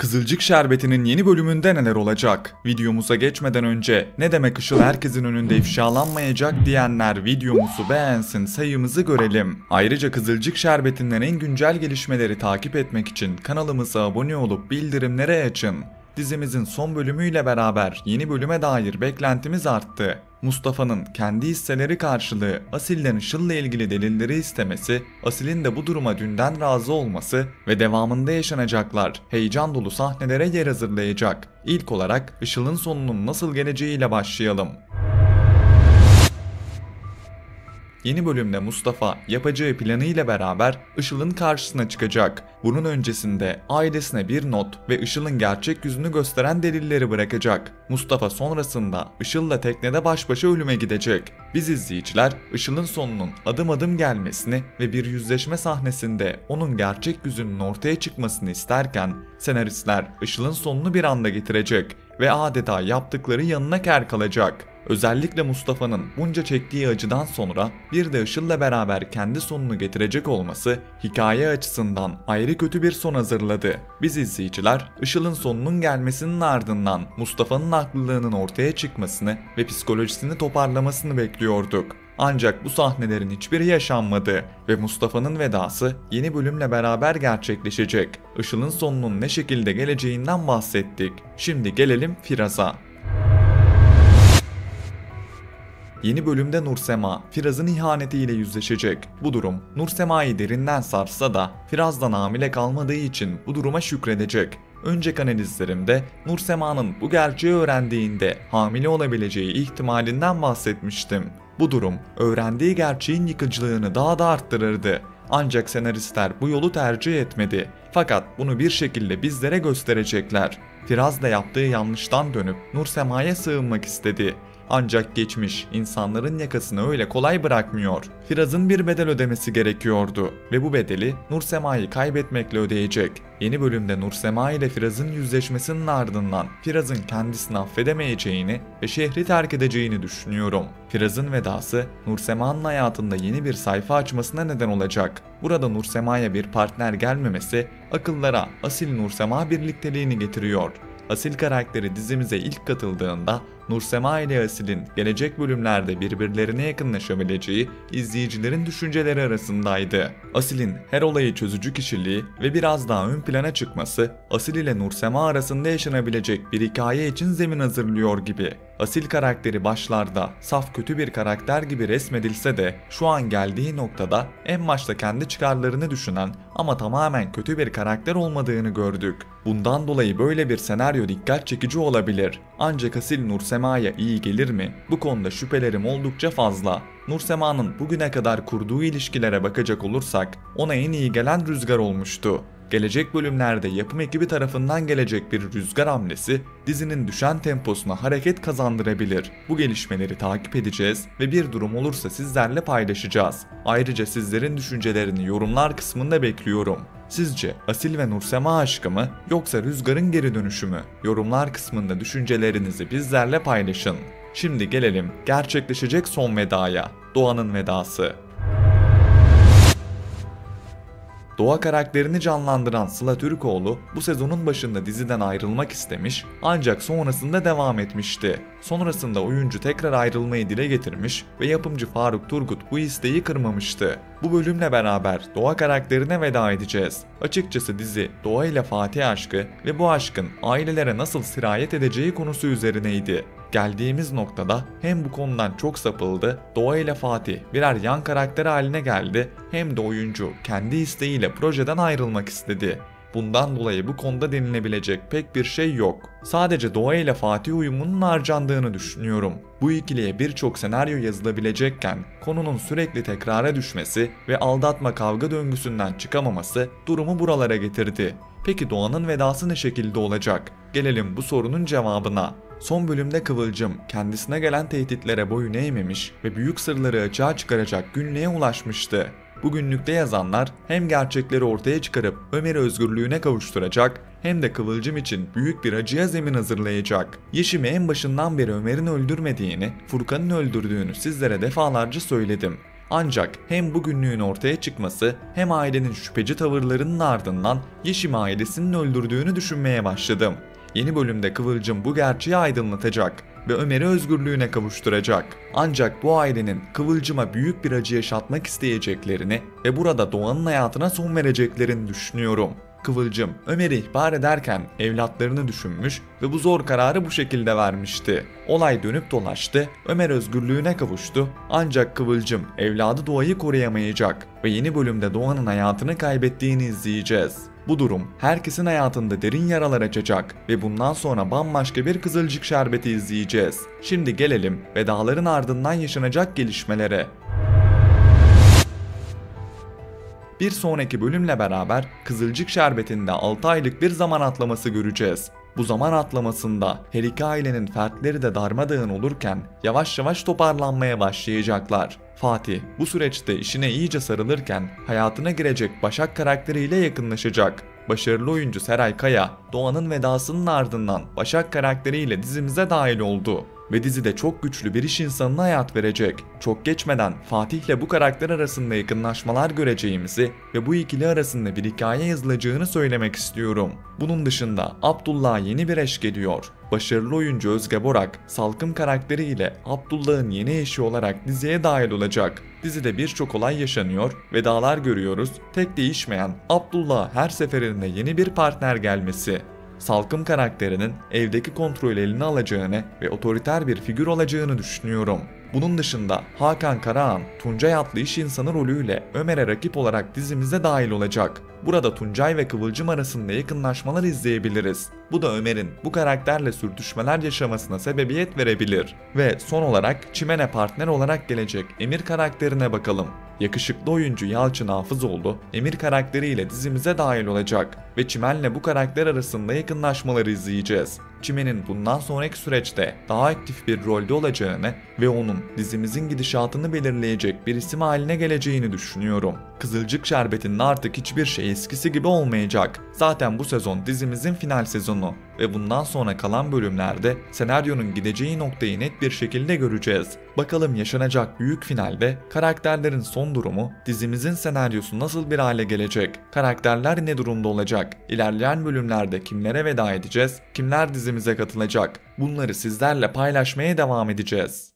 Kızılcık Şerbeti'nin yeni bölümünde neler olacak? Videomuza geçmeden önce ne demek Işıl herkesin önünde ifşalanmayacak diyenler videomuzu beğensin, sayımızı görelim. Ayrıca Kızılcık Şerbeti'nden en güncel gelişmeleri takip etmek için kanalımıza abone olup bildirimleri açın. Dizimizin son bölümüyle beraber yeni bölüme dair beklentimiz arttı. Mustafa'nın kendi hisseleri karşılığı Asil'den Işıl'la ilgili delilleri istemesi, Asil'in de bu duruma dünden razı olması ve devamında yaşanacaklar heyecan dolu sahnelere yer hazırlayacak. İlk olarak Işıl'ın sonunun nasıl geleceğiyle başlayalım. Yeni bölümde Mustafa yapacağı planıyla beraber Işıl'ın karşısına çıkacak. Bunun öncesinde ailesine bir not ve Işıl'ın gerçek yüzünü gösteren delilleri bırakacak. Mustafa sonrasında Işıl'la teknede baş başa ölüme gidecek. Biz izleyiciler Işıl'ın sonunun adım adım gelmesini ve bir yüzleşme sahnesinde onun gerçek yüzünün ortaya çıkmasını isterken senaristler Işıl'ın sonunu bir anda getirecek ve adeta yaptıkları yanına kâr kalacak. Özellikle Mustafa'nın bunca çektiği acıdan sonra bir de Işıl'la beraber kendi sonunu getirecek olması hikaye açısından ayrı kötü bir son hazırladı. Biz izleyiciler Işıl'ın sonunun gelmesinin ardından Mustafa'nın haklılığının ortaya çıkmasını ve psikolojisini toparlamasını bekliyorduk. Ancak bu sahnelerin hiçbiri yaşanmadı ve Mustafa'nın vedası yeni bölümle beraber gerçekleşecek. Işıl'ın sonunun ne şekilde geleceğinden bahsettik. Şimdi gelelim Firaz'a. Yeni bölümde Nursema, Firaz'ın ihanetiyle yüzleşecek. Bu durum Nursema'yı derinden sarsa da Firaz'dan hamile kalmadığı için bu duruma şükredecek. Önceki analizlerimde Nursema'nın bu gerçeği öğrendiğinde hamile olabileceği ihtimalinden bahsetmiştim. Bu durum öğrendiği gerçeğin yıkıcılığını daha da arttırırdı. Ancak senaristler bu yolu tercih etmedi. Fakat bunu bir şekilde bizlere gösterecekler. Firaz da yaptığı yanlıştan dönüp Nursema'ya sığınmak istedi. Ancak geçmiş insanların yakasını öyle kolay bırakmıyor. Firaz'ın bir bedel ödemesi gerekiyordu ve bu bedeli Nursema'yı kaybetmekle ödeyecek. Yeni bölümde Nursema ile Firaz'ın yüzleşmesinin ardından Firaz'ın kendisini affedemeyeceğini ve şehri terk edeceğini düşünüyorum. Firaz'ın vedası Nursema'nın hayatında yeni bir sayfa açmasına neden olacak. Burada Nursema'ya bir partner gelmemesi akıllara Asil Nursema birlikteliğini getiriyor. Asil karakteri dizimize ilk katıldığında Nursema ile Asil'in gelecek bölümlerde birbirlerine yakınlaşabileceği izleyicilerin düşünceleri arasındaydı. Asil'in her olayı çözücü kişiliği ve biraz daha ön plana çıkması Asil ile Nursema arasında yaşanabilecek bir hikaye için zemin hazırlıyor gibi. Asil karakteri başlarda saf kötü bir karakter gibi resmedilse de şu an geldiği noktada en başta kendi çıkarlarını düşünen ama tamamen kötü bir karakter olmadığını gördük. Bundan dolayı böyle bir senaryo dikkat çekici olabilir. Ancak Asil Nursema'ya iyi gelir mi? Bu konuda şüphelerim oldukça fazla. Nursema'nın bugüne kadar kurduğu ilişkilere bakacak olursak ona en iyi gelen Rüzgar olmuştu. Gelecek bölümlerde yapım ekibi tarafından gelecek bir Rüzgar hamlesi dizinin düşen temposuna hareket kazandırabilir. Bu gelişmeleri takip edeceğiz ve bir durum olursa sizlerle paylaşacağız. Ayrıca sizlerin düşüncelerini yorumlar kısmında bekliyorum. Sizce Asil ve Nursema aşkı mı yoksa Rüzgar'ın geri dönüşü mü? Yorumlar kısmında düşüncelerinizi bizlerle paylaşın. Şimdi gelelim gerçekleşecek son vedaya. Doğan'ın vedası. Doğa karakterini canlandıran Sıla Türkoğlu bu sezonun başında diziden ayrılmak istemiş ancak sonrasında devam etmişti. Sonrasında oyuncu tekrar ayrılmayı dile getirmiş ve yapımcı Faruk Turgut bu isteği kırmamıştı. Bu bölümle beraber Doğa karakterine veda edeceğiz. Açıkçası dizi Doğa ile Fatih aşkı ve bu aşkın ailelere nasıl sirayet edeceği konusu üzerineydi. Geldiğimiz noktada hem bu konudan çok sapıldı, Doğa ile Fatih birer yan karakter haline geldi, hem de oyuncu kendi isteğiyle projeden ayrılmak istedi. Bundan dolayı bu konuda denilebilecek pek bir şey yok. Sadece Doğa ile Fatih uyumunun harcandığını düşünüyorum. Bu ikiliye birçok senaryo yazılabilecekken konunun sürekli tekrara düşmesi ve aldatma kavga döngüsünden çıkamaması durumu buralara getirdi. Peki Doğan'ın vedası ne şekilde olacak? Gelelim bu sorunun cevabına. Son bölümde Kıvılcım kendisine gelen tehditlere boyun eğmemiş ve büyük sırları açığa çıkaracak günlüğe ulaşmıştı. Bu günlükte yazanlar hem gerçekleri ortaya çıkarıp Ömer'i özgürlüğüne kavuşturacak hem de Kıvılcım için büyük bir acıya zemin hazırlayacak. Yeşim'i en başından beri Ömer'in öldürmediğini, Furkan'ın öldürdüğünü sizlere defalarca söyledim. Ancak hem bu günlüğün ortaya çıkması hem ailenin şüpheci tavırlarının ardından Yeşim ailesinin öldürdüğünü düşünmeye başladım. Yeni bölümde Kıvılcım bu gerçeği aydınlatacak ve Ömer'i özgürlüğüne kavuşturacak. Ancak bu ailenin Kıvılcım'a büyük bir acı yaşatmak isteyeceklerini ve burada Doğan'ın hayatına son vereceklerini düşünüyorum. Kıvılcım, Ömer'i ihbar ederken evlatlarını düşünmüş ve bu zor kararı bu şekilde vermişti. Olay dönüp dolaştı, Ömer özgürlüğüne kavuştu ancak Kıvılcım evladı Doğa'yı koruyamayacak ve yeni bölümde Doğan'ın hayatını kaybettiğini izleyeceğiz. Bu durum herkesin hayatında derin yaralar açacak ve bundan sonra bambaşka bir Kızılcık Şerbeti izleyeceğiz. Şimdi gelelim vedaların ardından yaşanacak gelişmelere. Bir sonraki bölümle beraber Kızılcık Şerbeti'nde 6 aylık bir zaman atlaması göreceğiz. Bu zaman atlamasında her iki ailenin fertleri de darmadağın olurken yavaş yavaş toparlanmaya başlayacaklar. Fatih bu süreçte işine iyice sarılırken hayatına girecek Başak karakteriyle yakınlaşacak. Başarılı oyuncu Seray Kaya, Doğan'ın vedasının ardından Başak karakteriyle dizimize dahil oldu. Ve dizide çok güçlü bir iş insanına hayat verecek. Çok geçmeden Fatih'le bu karakter arasında yakınlaşmalar göreceğimizi ve bu ikili arasında bir hikaye yazılacağını söylemek istiyorum. Bunun dışında Abdullah'a yeni bir eş geliyor. Başarılı oyuncu Özge Borak, Salkım karakteriyle Abdullah'ın yeni eşi olarak diziye dahil olacak. Dizide birçok olay yaşanıyor, vedalar görüyoruz. Tek değişmeyen Abdullah'a her seferinde yeni bir partner gelmesi. Salkım karakterinin evdeki kontrolü eline alacağını ve otoriter bir figür olacağını düşünüyorum. Bunun dışında Hakan Karahan, Tuncay adlı iş insanı rolüyle Ömer'e rakip olarak dizimize dahil olacak. Burada Tuncay ve Kıvılcım arasında yakınlaşmalar izleyebiliriz. Bu da Ömer'in bu karakterle sürtüşmeler yaşamasına sebebiyet verebilir. Ve son olarak Çimen'e partner olarak gelecek Emir karakterine bakalım. Yakışıklı oyuncu Yalçın Hafızoğlu, Emir karakteriyle dizimize dahil olacak ve Çimen'le bu karakter arasında yakınlaşmaları izleyeceğiz. Çimen'in bundan sonraki süreçte daha aktif bir rolde olacağını ve onun dizimizin gidişatını belirleyecek bir isim haline geleceğini düşünüyorum. Kızılcık Şerbeti'nin artık hiçbir şey eskisi gibi olmayacak. Zaten bu sezon dizimizin final sezonu ve bundan sonra kalan bölümlerde senaryonun gideceği noktayı net bir şekilde göreceğiz. Bakalım yaşanacak büyük finalde karakterlerin son durumu, dizimizin senaryosu nasıl bir hale gelecek, karakterler ne durumda olacak, ilerleyen bölümlerde kimlere veda edeceğiz, kimler dizimize katılacak, bunları sizlerle paylaşmaya devam edeceğiz.